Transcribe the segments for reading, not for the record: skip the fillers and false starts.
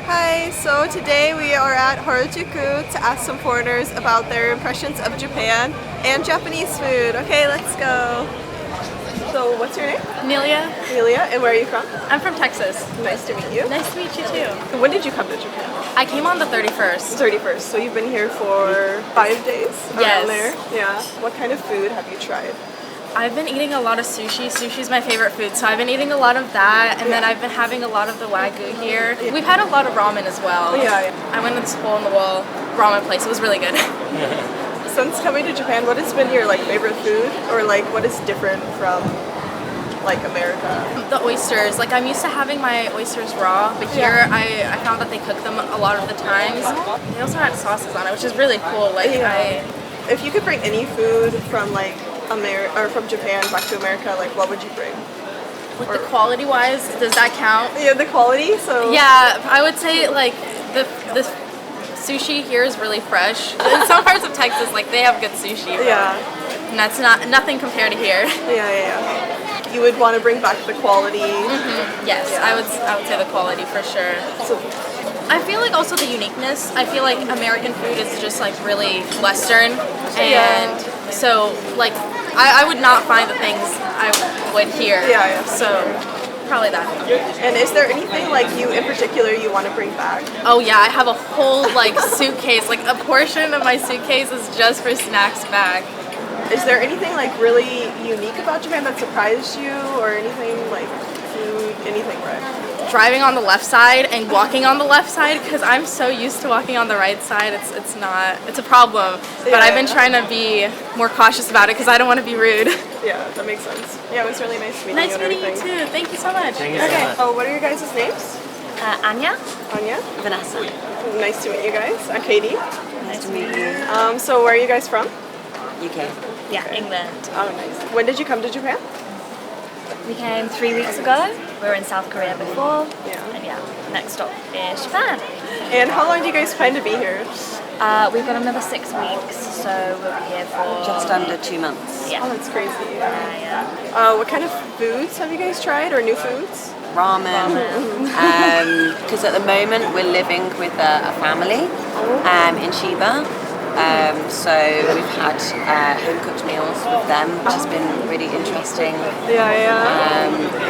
Hi, so today we are at Harajuku to ask some foreigners about their impressions of Japan and Japanese food. Okay, let's go. So what's your name? Amelia. Amelia, and where are you from? I'm from Texas. Nice to meet you. Nice to meet you too. When did you come to Japan? I came on the 31st. 31st, so you've been here for 5 days? Yes. Around there? Yeah. What kind of food have you tried? I've been eating a lot of sushi. Sushi's my favorite food, so I've been eating a lot of that, and then I've been having a lot of the wagyu here. We've had a lot of ramen as well. Yeah. I went to this hole-in-the-wall ramen place. It was really good. Since coming to Japan, what has been your favorite food, or what is different from America? The oysters. I'm used to having my oysters raw, but here I found that they cook them a lot of the times. They also had sauces on it, which is really cool. If you could bring any food from from Japan back to America, what would you bring? The quality-wise, does that count? Yeah, the quality. So yeah, I would say the sushi here is really fresh. In some parts of Texas, they have good sushi. And that's nothing compared to here. Yeah. You would want to bring back the quality. Mm-hmm. Yes, yeah. I would say the quality for sure. So, I feel also the uniqueness. I feel American food is just really Western, and so I would not find the things I would here. Yeah. So probably that. And is there anything you in particular you want to bring back? Oh yeah, I have a whole suitcase. A portion of my suitcase is just for snacks back. Is there anything really unique about Japan that surprised you, or anything food, anything, right? Driving on the left side and walking on the left side, because I'm so used to walking on the right side. It's a problem. But I've been trying to be more cautious about it because I don't want to be rude. Yeah, that makes sense. Yeah, it was really nice meeting you. Nice meeting you too. Thank you so much. Thank you so much. Oh, what are your guys' names? Anya. Anya. Vanessa. Nice to meet you guys. I'm Katie. Nice to meet you. So where are you guys from? UK. Yeah, England. Oh, nice. When did you come to Japan? We came 3 weeks ago. We were in South Korea before. Yeah. And next stop is Japan. And how long do you guys plan to be here? We've got another 6 weeks, so we'll be here for just under 2 months. Yeah. Oh, that's crazy. Yeah. What kind of foods have you guys tried, or new foods? Ramen. Because at the moment we're living with a family in Chiba. So we've had home cooked meals with them, which has been really interesting.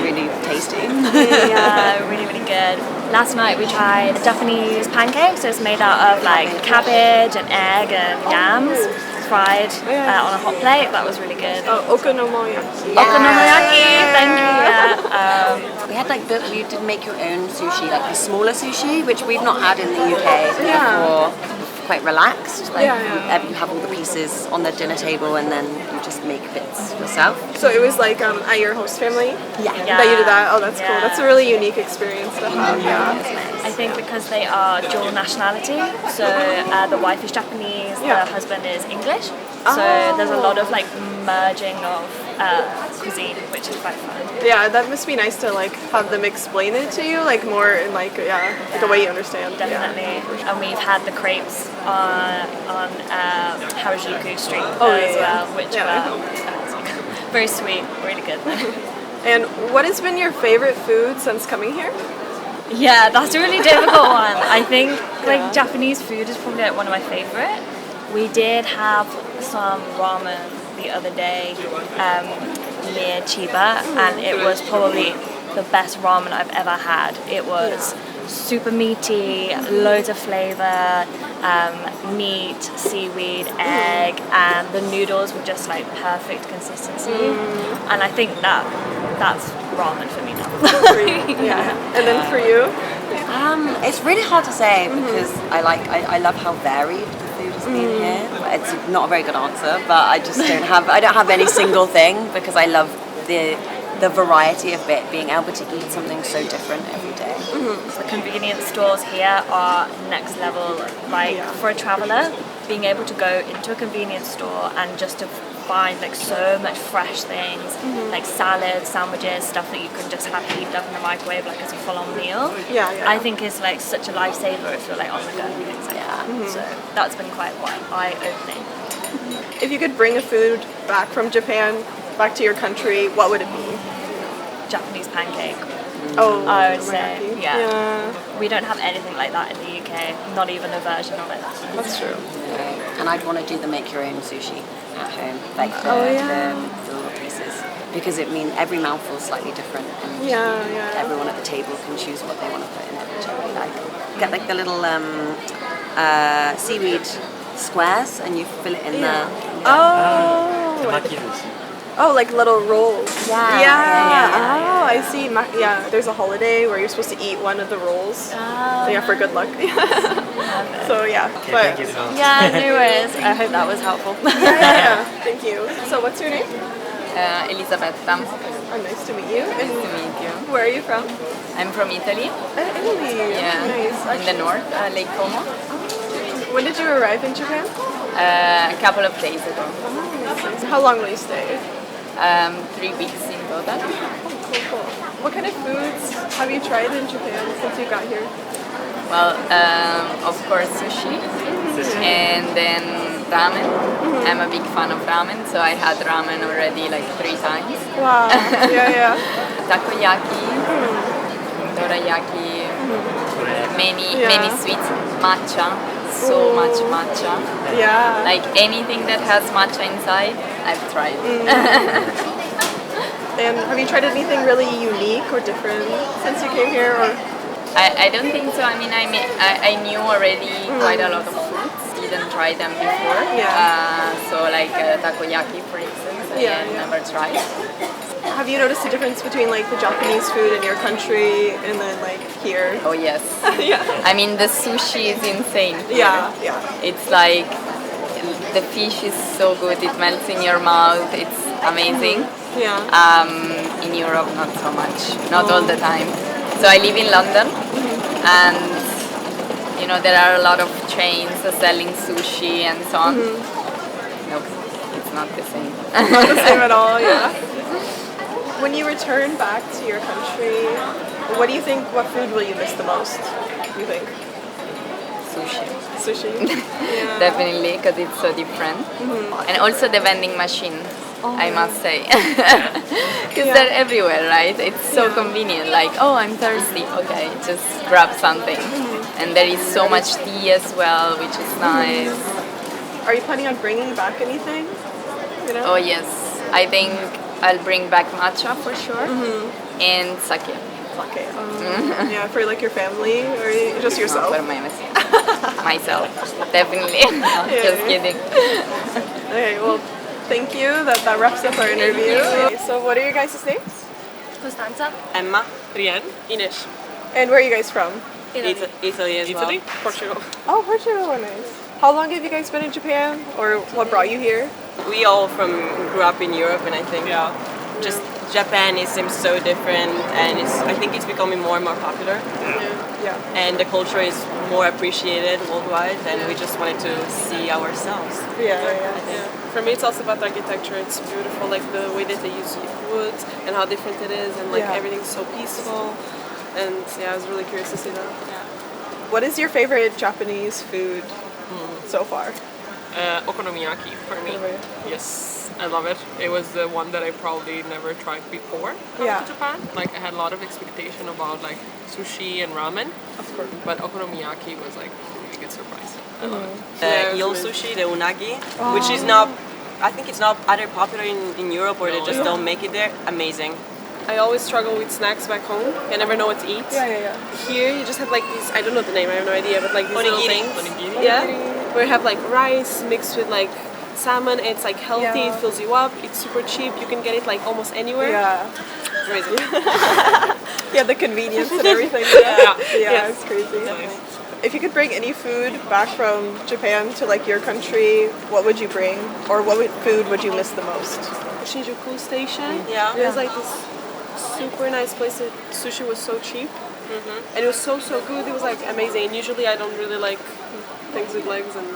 Really tasty. Yeah, really, really good. Last night we tried Japanese pancakes. So it's made out of cabbage and egg and yams, fried on a hot plate. That was really good. Okonomiyaki. Okonomiyaki, thank you. Yeah. We had you did make your own sushi, the smaller sushi, which we've not had in the UK before. Quite relaxed. You have all the pieces on the dinner table, and then you just make bits yourself. So it was at your host family? Yeah. That you did that? Oh, that's cool. That's a really unique experience to have. I think because they are dual nationality, so the wife is Japanese, the husband is English. So there's a lot of merging of cuisine, which is quite fun. Yeah, that must be nice to have them explain it to you more in the way you understand. Definitely. And we've had the crepes on Harajuku Street as well, which were very sweet, really good. And what has been your favorite food since coming here? Yeah, that's a really difficult one. I think Japanese food is probably one of my favorite. We did have some ramen the other day near Chiba, and it was probably the best ramen I've ever had. It was super meaty, loads of flavor, meat, seaweed, egg, and the noodles were just perfect consistency. And I think that's ramen for me now. And then for you? It's really hard to say because I love how varied the food has been here. It's not a very good answer, but I just don't have any single thing because I love the variety of it, being able to eat something so different every day. The convenience stores here are next level. For a traveller, being able to go into a convenience store and just to find so much fresh things, salads, sandwiches, stuff that you can just have heated up in the microwave as a full-on meal. I think is such a lifesaver if you're on the go and things like that. So that's been quite eye-opening. If you could bring a food back from Japan back to your country, what would it be? Japanese pancake. Oh, I would say, teriyaki. yeah. We don't have anything like that in the UK, not even a version of it. That's true. And I'd want to do the make your own sushi at home, like the little pieces, because it means every mouthful is slightly different, and everyone at the table can choose what they want to put in it, which I really like. You get like the little seaweed squares, and you fill it in there. Oh, like little rolls. Yeah. Oh, I see. Yeah, there's a holiday where you're supposed to eat one of the rolls. So yeah, for good luck. So yeah. Okay, But thank you so much. Yeah, no worries. I hope that was helpful. yeah. Thank you. So what's your name? Elisabetta. Oh, nice to meet you. And Nice to meet you. where are you from? I'm from Italy. Italy. Yeah. Nice. In the north, Lake Como. When did you arrive in Japan? A couple of days ago. How long will you stay? 3 weeks in total. Cool. What kind of foods have you tried in Japan since you got here? Well, of course sushi, and then ramen. I'm a big fan of ramen, so I had ramen already like 3 times. Wow. Yeah. Takoyaki, dorayaki, many sweets, matcha, so much matcha. Yeah. Like anything that has matcha inside, I've tried. And have you tried anything really unique or different since you came here? Or I don't think so. I mean, I knew already quite a lot of foods. Didn't try them before. So like takoyaki, for instance, I had never tried. have you noticed the difference between like the Japanese food in your country and then like here? Oh yes. Yeah. I mean, the sushi is insane here. Yeah. It's like the fish is so good. It melts in your mouth. It's amazing. Yeah. In Europe, not so much. Not all the time. So I live in London, and you know there are a lot of chains selling sushi and so on. Nope, it's not the same. Not the same at all, yeah. When you return back to your country, what do you think, what food will you miss the most, you think? Sushi. Sushi? Yeah. Definitely, because it's so different. And also the vending machine, I must say. Because they're everywhere, right? It's so convenient. Like, oh, I'm thirsty. Okay, just grab something. And there is so much tea as well, which is nice. Are you planning on bringing back anything? You know? Oh yes, I think I'll bring back matcha for sure, and sake. Okay. Yeah, for like your family or just yourself? No, for myself, definitely. Just kidding. Okay, well, thank you. That wraps up our interview. Okay, so what are your guys' names? Costanza? Emma, Rian, Ines. And where are you guys from? Italy as well. Portugal. Oh, Portugal, nice. How long have you guys been in Japan? Or what brought you here? We all grew up in Europe, and I think just Japan seems so different, and I think it's becoming more and more popular. Yeah. And the culture is more appreciated worldwide, and we just wanted to see ourselves. Yeah. For me, it's also about the architecture. It's beautiful, like the way that they use wood and how different it is, and like everything's so peaceful. And I was really curious to see that. What is your favorite Japanese food so far? Okonomiyaki for me. Yes, I love it. It was the one that I probably never tried before coming to Japan. Like I had a lot of expectation about like sushi and ramen, Of course. but okonomiyaki was like a really good surprise. I love it. Eel sushi, the unagi, which is not, I think it's not either popular in Europe or they just don't make it there. Amazing. I always struggle with snacks back home. I never know what to eat. Yeah. Here, you just have like these, I don't know the name, I have no idea, but like these little Onigiri. things. Yeah, where you have like rice mixed with like salmon. It's like healthy, it fills you up, it's super cheap, you can get it like almost anywhere. Yeah. It's amazing. Yeah, the convenience and everything. It's crazy. If you could bring any food back from Japan to like your country, what would you bring? Or what food would you miss the most? Shinjuku Station. Yeah. It was like this super nice place that sushi was so cheap. And it was so good, it was like amazing. And usually I don't really like things with legs and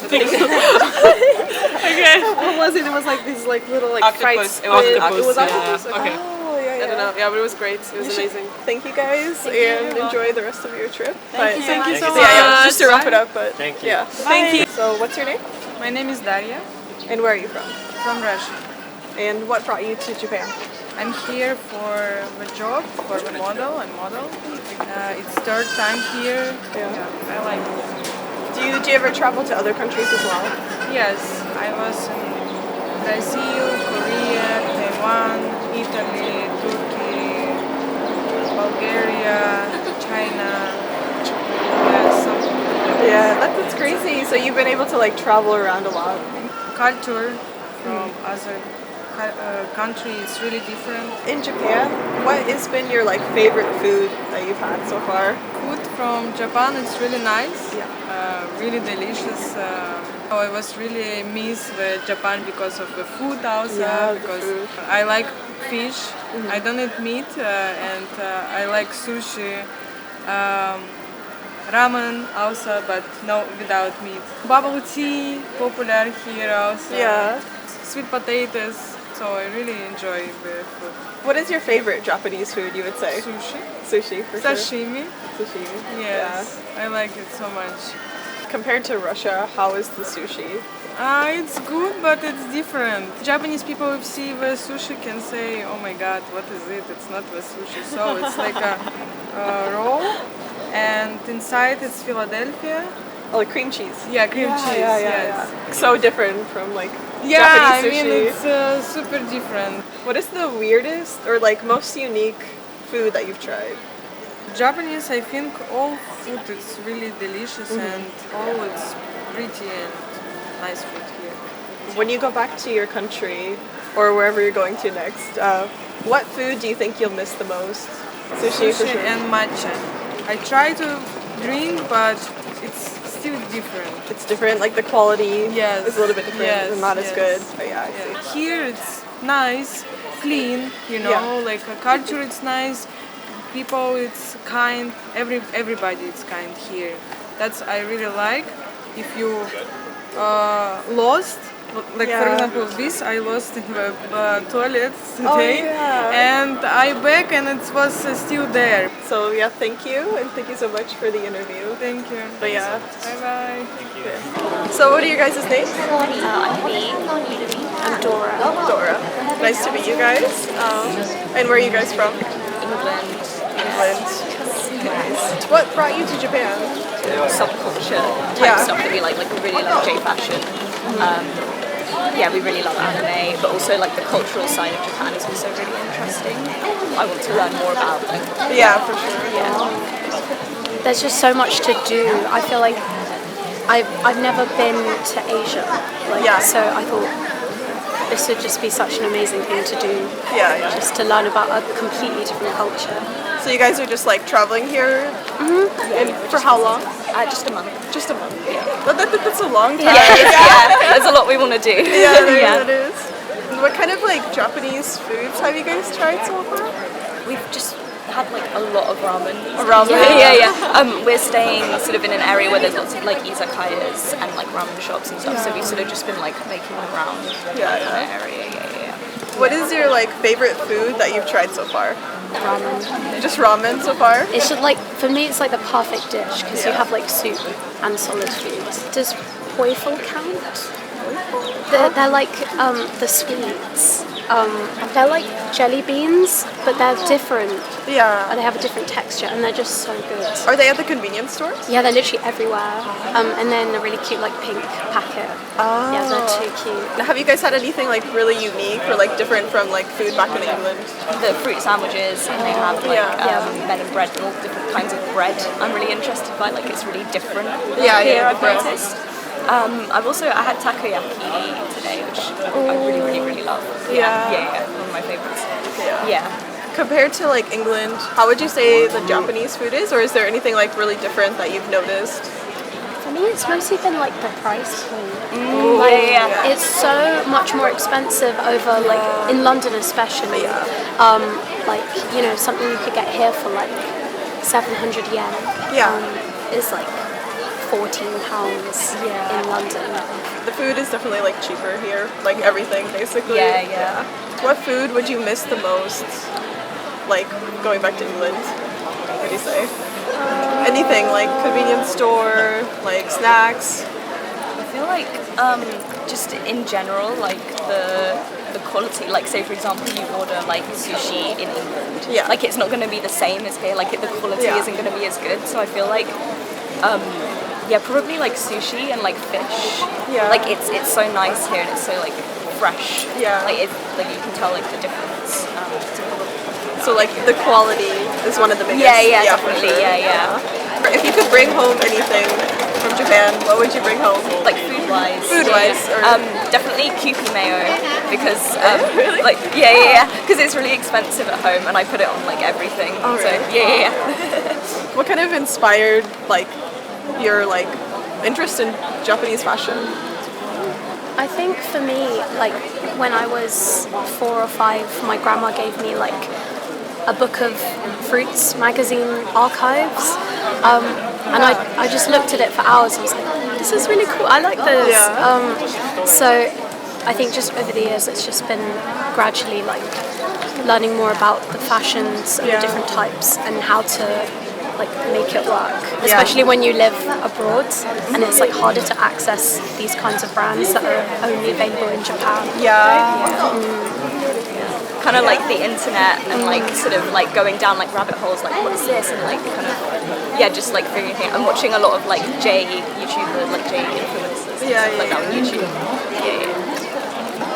things. Okay. What was it? It was like these like little like fried Octopus. squid. It was octopus. It was Yeah. octopus. Okay. Oh, yeah. I don't know. Yeah, but it was great. It was amazing. Thank you guys and enjoy the rest of your trip. Thank you so much. Yeah, just to wrap it up, but Thank you. yeah. Thank you. So what's your name? My name is Daria And where are you from? from Russia. And what brought you to Japan? I'm here for the job, for the model. I'm model. It's third time here. I like it. Do you ever travel to other countries as well? Yes, I was in Brazil, Korea, Taiwan, Italy, Turkey, Bulgaria, China. Yeah, that's crazy. So you've been able to like travel around a lot. Culture from other country is really different. In Japan, what has been your like favorite food that you've had so far? Food from Japan, it's really nice. Yeah. Really delicious. I was really miss Japan because of the food also. Yeah, the because food. I like fish. I don't eat meat, and I like sushi. Ramen also, but no without meat. Bubble tea, popular here also. Yeah. Sweet potatoes. So I really enjoy the food. What is your favorite Japanese food, you would say? Sushi, Sushi, for sure. sashimi. Sashimi. Yes, I like it so much. Compared to Russia, how is the sushi? It's good, but it's different. Japanese people who see the sushi can say, "Oh my God, what is it? It's not the sushi." So it's like a roll, and inside it's Philadelphia. Oh, like cream cheese. Yeah, cream cheese. Yes. Yeah. So different from like Yeah, I Japanese mean sushi. it's super different. What is the weirdest or like most unique food that you've tried? Japanese, I think all food is really delicious and all it's pretty and nice food here. When you go back to your country or wherever you're going to next, what food do you think you'll miss the most? Sushi, for Sushi sure. and matcha. I try to drink, but it's still different. It's different, like the quality Yes. is a little bit different Yes, and not as yes. good. But yeah, I see. Yeah. Here it's nice, clean, you know, Yeah. like a culture it's nice, people it's kind, everybody it's kind here. That's I really like. If you lost, like for Yeah. example this, I lost in the toilet Oh, today, yeah. and I back and it was still there. So yeah, thank you and thank you so much for the interview. Thank you. But yeah. Bye bye. So what are your guys' names? I'm Bea. I'm Dora. Dora. Nice to meet you guys. And where are you guys from? England. England. Nice. What brought you to Japan? Subculture type Yeah. stuff that we like we really love J fashion. Yeah, we really love anime, but also like the cultural side of Japan is also really interesting. I want to learn more about it. Yeah, for sure. There's just so much to do. I feel like I've never been to Asia, so I thought this would just be such an amazing thing to do. Yeah, yeah. Just to learn about a completely different culture. So you guys are just like traveling here? And for how long? Just a month. Just a month. Yeah. But that's a long time. Yeah, there's a lot we want to do. Yeah, that is. What kind of like Japanese foods have you guys tried so far? We've just had like a lot of ramen. Ramen? Yeah. We're staying sort of in an area where there's lots of like izakayas and like ramen shops and stuff. So we've sort of just been like making around that area. Yeah. What is your like favorite food that you've tried so far? Ramen. Just ramen so far? It's just like, for me, it's like the perfect dish because you have like soup and solid food. Does poiful count? They're like the sweets. They're like jelly beans, but they're different. Yeah. They have a different texture and they're just so good. Are they at the convenience stores? Yeah, they're literally everywhere. And then a really cute like pink packet. Oh. Yeah, they're too cute. Have you guys had anything like really unique or like different from like food back in England? The fruit sandwiches, and they have like melon bread and all different kinds of bread. I'm really interested by like it's really different. Yeah, here yeah, I've bread. noticed. I had takoyaki today, which I really love. Yeah, one of my favorites. Yeah. Compared to like England, how would you say the Japanese food is, or is there anything like really different that you've noticed? For me, it's mostly been like the price point. It's so much more expensive over like in London especially. Like you know something you could get here for like 700 yen. Is like £14 in London. The food is definitely like cheaper here, like everything basically. Yeah. What food would you miss the most, like going back to England? What do you say? Anything like convenience store, like snacks. I feel like just in general, like the the quality. Like, say for example, you order like sushi in England. Yeah. Like, it's not going to be the same as here. Like, the quality Yeah. isn't going to be as good. So I feel like, probably like sushi and like fish. Yeah. Like, it's so nice here and it's so like fresh. Yeah. Like, like you can tell like the difference. So like the quality is one of the biggest. Yeah, for definitely. sure. Yeah. If you could bring home anything from Japan, what would you bring home? Like food-wise. Food-wise, or- definitely Kewpie mayo because Really? like yeah, because it's really expensive at home and I put it on like everything. Oh, so really? yeah. What kind of inspired like your like interest in Japanese fashion? I think for me, like when I was 4 or 5, my grandma gave me like a book of fruits magazine archives, and I just looked at it for hours. I was like, this is really cool. I like this. Yeah. So I think just over the years, it's just been gradually like learning more about the fashions and the different types and how to like make it work, especially when you live abroad and it's like harder to access these kinds of brands that are only available in Japan. Kind of like the internet and like sort of like going down like rabbit holes, like what's this, and like kind of just like figuring it out. I'm watching a lot of like J YouTubers, like J influencers, like that on YouTube.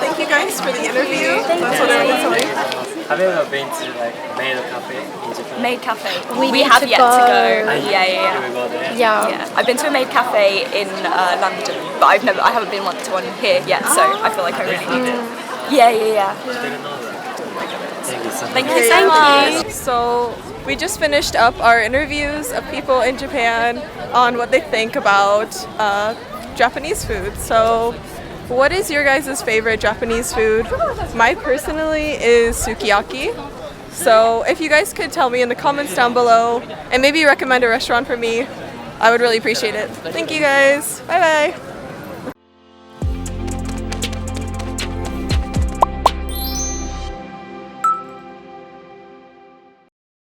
Thank you guys for the interview. That's what I was telling you. Have you ever been to like Maid Cafe in Japan? Maid Cafe. We need have to yet go. to go. You will go there? Yeah. I've been to a Maid Cafe in London, but I haven't been to one here yet. So I feel like I really need it. Yeah. Didn't know that. Thank you so much. Thank you so much. So we just finished up our interviews of people in Japan on what they think about Japanese food. So what is your guys' favorite Japanese food? Mine personally is sukiyaki. So if you guys could tell me in the comments down below and maybe recommend a restaurant for me, I would really appreciate it. Thank you guys. Bye bye.